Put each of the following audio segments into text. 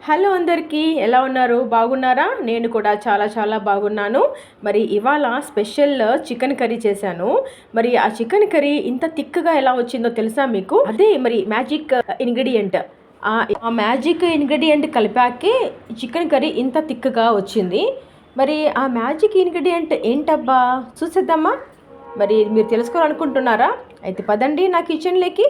Hello అందరికీ, ఎలా ఉన్నారు? బాగున్నారా? నేను కూడా చాలా చాలా బాగున్నాను. మరి ఇవాళ స్పెషల్ చికెన్ కర్రీ చేశాను. మరి ఆ చికెన్ కర్రీ ఇంత థిక్గా ఎలా వచ్చిందో తెలుసా మీకు? అదే మరి మ్యాజిక్ ఇంగ్రీడియంట్. ఆ మ్యాజిక్ ఇంగ్రీడియంట్ కలిపాకే చికెన్ కర్రీ ఇంత థిక్గా వచ్చింది. మరి ఆ మ్యాజిక్ ఇంగ్రీడియంట్ ఏంటబ్బా, చూసేద్దామా? మరి మీరు తెలుసుకోవాలనుకుంటున్నారా? అయితే పదండి నా కిచెన్లోకి.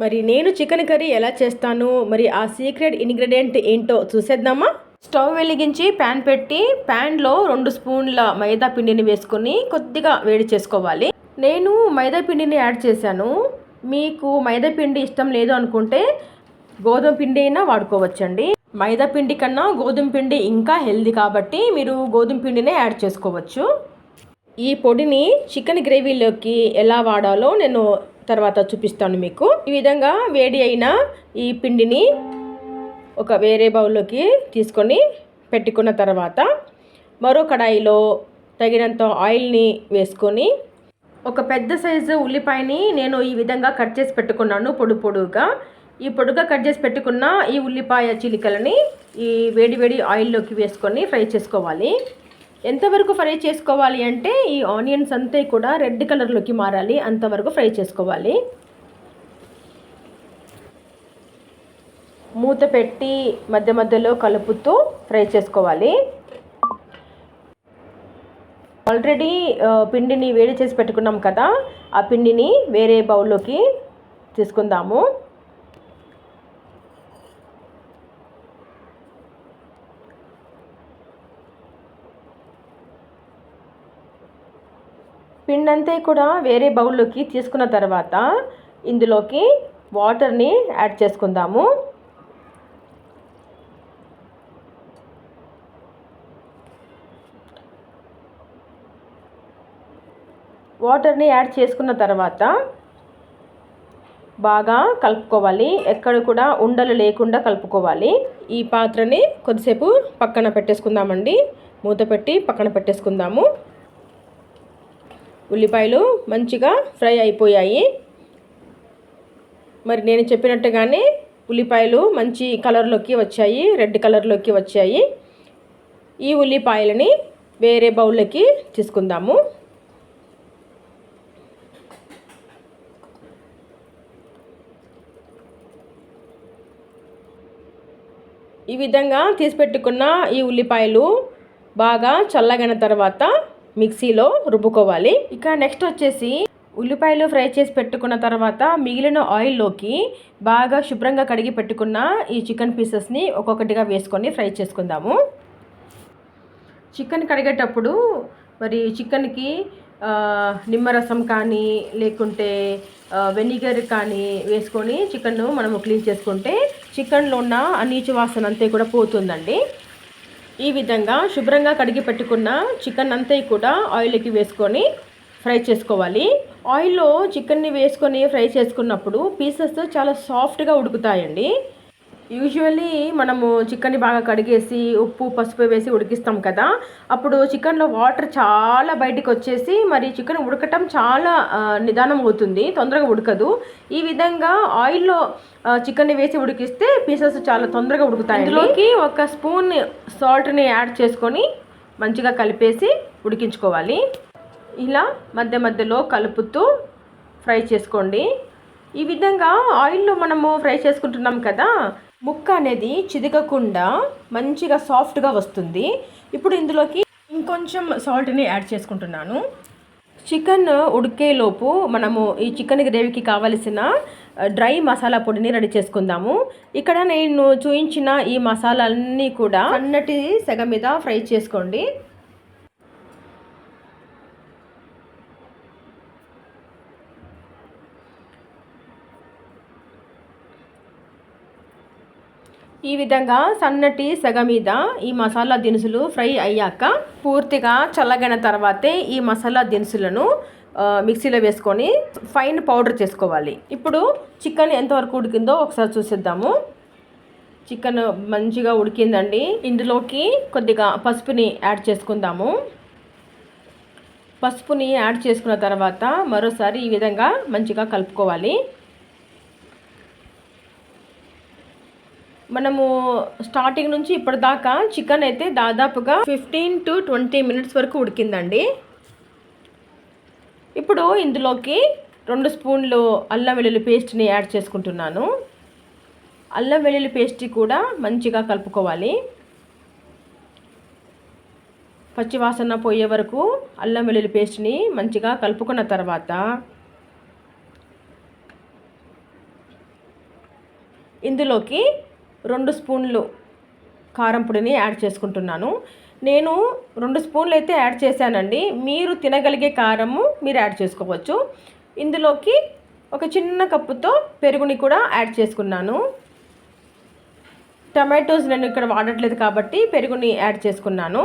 మరి నేను చికెన్ కర్రీ ఎలా చేస్తాను, మరి ఆ సీక్రెట్ ఇంగ్రీడియంట్ ఏంటో చూసేద్దామా? స్టవ్ వెలిగించి ప్యాన్ పెట్టి, ప్యాన్లో 2 స్పూన్ల మైదా పిండిని వేసుకొని కొద్దిగా వేడి చేసుకోవాలి. నేను మైదా పిండిని యాడ్ చేశాను. మీకు మైదా పిండి ఇష్టం లేదు అనుకుంటే గోధుమ పిండి అయినా వాడుకోవచ్చండి. మైదా పిండి కన్నా గోధుమ పిండి ఇంకా హెల్దీ కాబట్టి మీరు గోధుమ పిండినే యాడ్ చేసుకోవచ్చు. ఈ పొడిని చికెన్ గ్రేవీలోకి ఎలా వాడాలో నేను తర్వాత చూపిస్తాను మీకు. ఈ విధంగా వేడి అయిన ఈ పిండిని ఒక వేరే బౌల్లోకి తీసుకొని పెట్టుకున్న తర్వాత మరో కడాయిలో తగినంత ఆయిల్ని వేసుకొని ఒక పెద్ద సైజు ఉల్లిపాయని నేను ఈ విధంగా కట్ చేసి పెట్టుకున్నాను పొడుగా. ఈ పొడుగా కట్ చేసి పెట్టుకున్న ఈ ఉల్లిపాయ చిలికలని ఈ వేడి ఆయిల్లోకి వేసుకొని ఫ్రై చేసుకోవాలి. ఎంతవరకు ఫ్రై చేసుకోవాలి అంటే ఈ ఆనియన్స్ అంతా కూడా రెడ్ కలర్లోకి మారాలి, అంతవరకు ఫ్రై చేసుకోవాలి. మూత పెట్టి మధ్యలో కలుపుతూ ఫ్రై చేసుకోవాలి. ఆల్రెడీ పిండిని వేడి చేసి పెట్టుకున్నాం కదా, ఆ పిండిని వేరే బౌల్లోకి తీసుకుందాము. పిండి అంతా కూడా వేరే బౌల్లోకి తీసుకున్న తర్వాత ఇందులోకి వాటర్ని యాడ్ చేసుకుందాము. వాటర్ని యాడ్ చేసుకున్న తర్వాత బాగా కలుపుకోవాలి. ఎక్కడ కూడా ఉండలు లేకుండా కలుపుకోవాలి. ఈ పాత్రని కొద్దిసేపు పక్కన పెట్టేసుకుందామండి. మూత పెట్టి పక్కన పెట్టేసుకుందాము. ఉల్లిపాయలు మంచిగా ఫ్రై అయిపోయాయి. మరి నేను చెప్పినట్టుగానే ఉల్లిపాయలు మంచి కలర్లోకి వచ్చాయి, రెడ్ కలర్లోకి వచ్చాయి. ఈ ఉల్లిపాయలని వేరే బౌల్లోకి తీసుకుందాము. ఈ విధంగా తీసి పెట్టుకున్న ఈ ఉల్లిపాయలు బాగా చల్లగైన తర్వాత మిక్సీలో రుబ్బుకోవాలి. ఇక నెక్స్ట్ వచ్చేసి ఉల్లిపాయలు ఫ్రై చేసి పెట్టుకున్న తర్వాత మిగిలిన ఆయిల్లోకి బాగా శుభ్రంగా కడిగి పెట్టుకున్న ఈ చికెన్ పీసెస్ని ఒక్కొక్కటిగా వేసుకొని ఫ్రై చేసుకుందాము. చికెన్ కడిగేటప్పుడు మరి చికెన్కి నిమ్మరసం కానీ లేకుంటే వెనిగర్ కానీ వేసుకొని చికెన్ను మనము క్లీన్ చేసుకుంటే చికెన్లో ఉన్న ఆ నీచు వాసన అంతా కూడా పోతుందండి. ఈ విధంగా శుభ్రంగా కడిగి పెట్టుకున్న చికెన్ అంతా కూడా ఆయిల్కి వేసుకొని ఫ్రై చేసుకోవాలి. ఆయిల్లో చికెన్ని వేసుకొని ఫ్రై చేసుకున్నప్పుడు పీసెస్ చాలా సాఫ్ట్గా ఉడుకుతాయండి. యూజువల్లీ మనము చికెన్ని బాగా కడిగేసి ఉప్పు పసుపు వేసి ఉడికిస్తాం కదా, అప్పుడు చికెన్లో వాటర్ చాలా బయటికి వచ్చేసి మరి చికెన్ ఉడకటం చాలా నిదానం అవుతుంది, తొందరగా ఉడకదు. ఈ విధంగా ఆయిల్లో చికెన్ని వేసి ఉడికిస్తే పీసెస్ చాలా తొందరగా ఉడుకుతాయి. ఇందులోకి 1 స్పూన్ సాల్ట్ని యాడ్ చేసుకొని మంచిగా కలిపేసి ఉడికించుకోవాలి. ఇలా మధ్యలో కలుపుతూ ఫ్రై చేసుకోండి. ఈ విధంగా ఆయిల్లో మనము ఫ్రై చేసుకుంటున్నాం కదా, ముక్క అనేది చిదకకుండా మంచిగా సాఫ్ట్గా వస్తుంది. ఇప్పుడు ఇందులోకి ఇంకొంచెం సాల్ట్ని యాడ్ చేసుకుంటున్నాను. చికెన్ ఉడికేలోపు మనము ఈ చికెన్ గ్రేవీకి కావలసిన డ్రై మసాలా పొడిని రెడీ చేసుకుందాము. ఇక్కడ నేను చూపించిన ఈ మసాలాలన్నీ కూడా సన్నటి సెగ మీద ఫ్రై చేసుకోండి. ఈ విధంగా సన్నటి సెగ మీద ఈ మసాలా దినుసులు ఫ్రై అయ్యాక పూర్తిగా చల్లగైన తర్వాతే ఈ మసాలా దినుసులను మిక్సీలో వేసుకొని ఫైన్ పౌడర్ చేసుకోవాలి. ఇప్పుడు చికెన్ ఎంతవరకు ఉడికిందో ఒకసారి చూసేద్దాము. చికెన్ మంచిగా ఉడికిందండి. ఇందులోకి కొద్దిగా పసుపుని యాడ్ చేసుకుందాము. పసుపుని యాడ్ చేసుకున్న తర్వాత మరోసారి ఈ విధంగా మంచిగా కలుపుకోవాలి. మనము స్టార్టింగ్ నుంచి ఇప్పటిదాకా చికెన్ అయితే దాదాపుగా 15 to 20 మినిట్స్ వరకు ఉడికిందండి. ఇప్పుడు ఇందులోకి 2 స్పూన్లు అల్లం వెల్లుల్లి పేస్ట్ని యాడ్ చేసుకుంటున్నాను. అల్లం వెల్లుల్లి పేస్ట్ కూడా మంచిగా కలుపుకోవాలి. పచ్చివాసన పోయే వరకు అల్లం వెల్లుల్లి పేస్ట్ని మంచిగా కలుపుకున్న తర్వాత ఇందులోకి 2 స్పూన్లు కారం పొడిని యాడ్ చేసుకుంటున్నాను. నేను 2 స్పూన్లు అయితే యాడ్ చేశానండి. మీరు తినగలిగే కారము మీరు యాడ్ చేసుకోవచ్చు. ఇందులోకి ఒక చిన్న కప్పుతో పెరుగుని కూడా యాడ్ చేసుకున్నాను. టమాటోస్ నేను ఇక్కడ వాడట్లేదు కాబట్టి పెరుగుని యాడ్ చేసుకున్నాను.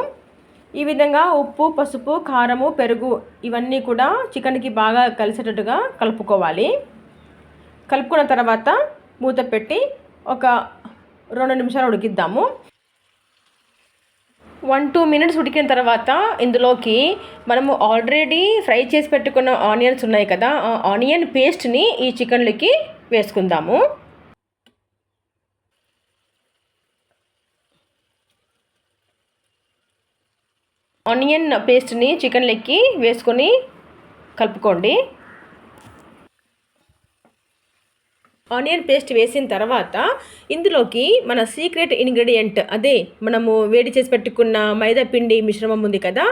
ఈ విధంగా ఉప్పు, పసుపు, కారము, పెరుగు ఇవన్నీ కూడా చికెన్కి బాగా కలిసేటట్టుగా కలుపుకోవాలి. కలుపుకున్న తర్వాత మూత పెట్టి ఒక 2 నిమిషాలు ఉడికిద్దాము. 1-2 మినిట్స్ ఉడికిన తర్వాత ఇందులోకి మనము ఆల్రెడీ ఫ్రై చేసి పెట్టుకున్న ఆనియన్స్ ఉన్నాయి కదా, ఆ ఆనియన్ పేస్ట్ని ఈ చికెన్లకి వేసుకుందాము. ఆనియన్ పేస్ట్ని చికెన్లకి వేసుకొని కలుపుకోండి. ఆనియన్ పేస్ట్ వేసిన తర్వాత ఇందులోకి మన సీక్రెట్ ఇంగ్రీడియంట్, అదే మనము వేడి చేసి పెట్టుకున్న మైదా పిండి మిశ్రమం ఉంది కదా,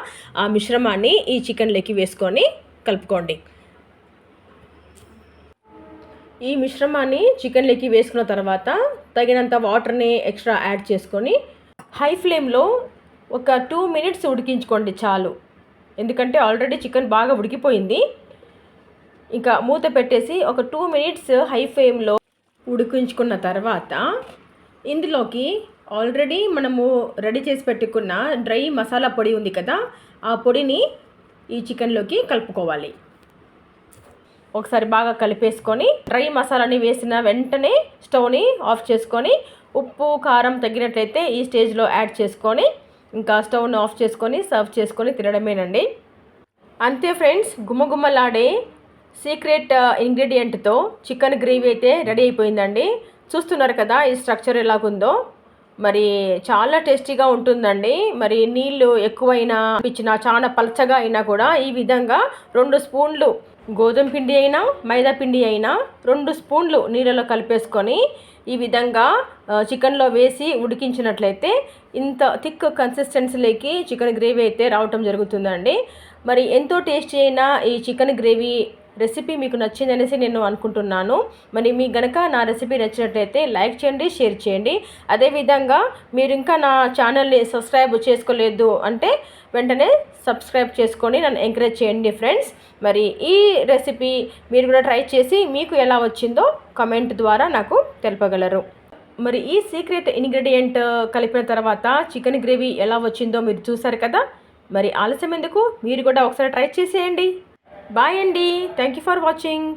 ఆ మిశ్రమాన్ని ఈ చికెన్లోకి వేసుకొని కలుపుకోండి. ఈ మిశ్రమాన్ని చికెన్లోకి వేసుకున్న తర్వాత తగినంత వాటర్ని ఎక్స్ట్రా యాడ్ చేసుకొని హై ఫ్లేమ్లో ఒక 2 మినిట్స్ ఉడికించుకోండి చాలు. ఎందుకంటే ఆల్రెడీ చికెన్ బాగా ఉడికిపోయింది. ఇంకా మూత పెట్టేసి ఒక 2 మినిట్స్ హై ఫ్లేమ్లో ఉడికించుకున్న తర్వాత ఇందులోకి ఆల్రెడీ మనము రెడీ చేసి పెట్టుకున్న డ్రై మసాలా పొడి ఉంది కదా, ఆ పొడిని ఈ చికెన్లోకి కలుపుకోవాలి. ఒకసారి బాగా కలిపేసుకొని డ్రై మసాలాని వేసిన వెంటనే స్టవ్ని ఆఫ్ చేసుకొని ఉప్పు, కారం తగ్గినట్లయితే ఈ స్టేజ్లో యాడ్ చేసుకొని ఇంకా స్టవ్ని ఆఫ్ చేసుకొని సర్వ్ చేసుకొని తినడమేనండి. అంతే ఫ్రెండ్స్, గుమ్మగుమ్మలాడే సీక్రెట్ ఇంగ్రీడియంట్తో చికెన్ గ్రేవీ అయితే రెడీ అయిపోయిందండి. చూస్తున్నారు కదా ఈ స్ట్రక్చర్ ఎలాగుందో. మరి చాలా టేస్టీగా ఉంటుందండి. మరి నీళ్ళు ఎక్కువైనా ఇచ్చిన చాలా పలచగా అయినా కూడా ఈ విధంగా 2 స్పూన్లు గోధుమ పిండి అయినా మైదా పిండి అయినా 2 స్పూన్లు నీళ్ళలో కలిపేసుకొని ఈ విధంగా చికెన్లో వేసి ఉడికించినట్లయితే ఇంత థిక్ కన్సిస్టెన్సీలోకి చికెన్ గ్రేవీ అయితే రావటం జరుగుతుందండి. మరి ఎంతో టేస్టీ అయిన ఈ చికెన్ గ్రేవీ రెసిపీ మీకు నచ్చిందనేసి నేను అనుకుంటున్నాను. మరి మీకు గనక నా రెసిపీ నచ్చినట్లయితే లైక్ చేయండి, షేర్ చేయండి. అదేవిధంగా మీరు ఇంకా నా ఛానల్ని సబ్స్క్రైబ్ చేసుకోలేదు అంటే వెంటనే సబ్స్క్రైబ్ చేసుకొని నన్ను ఎంకరేజ్ చేయండి ఫ్రెండ్స్. మరి ఈ రెసిపీ మీరు కూడా ట్రై చేసి మీకు ఎలా వచ్చిందో కామెంట్ ద్వారా నాకు తెలపగలరు. మరి ఈ సీక్రెట్ ఇంగ్రీడియంట్ కలిపిన తర్వాత చికెన్ గ్రేవీ ఎలా వచ్చిందో మీరు చూసారు కదా. మరి ఆలస్యం ఎందుకు, మీరు కూడా ఒకసారి ట్రై చేసేయండి. బాయ్ అండి, థ్యాంక్ యూ ఫర్ వాచింగ్.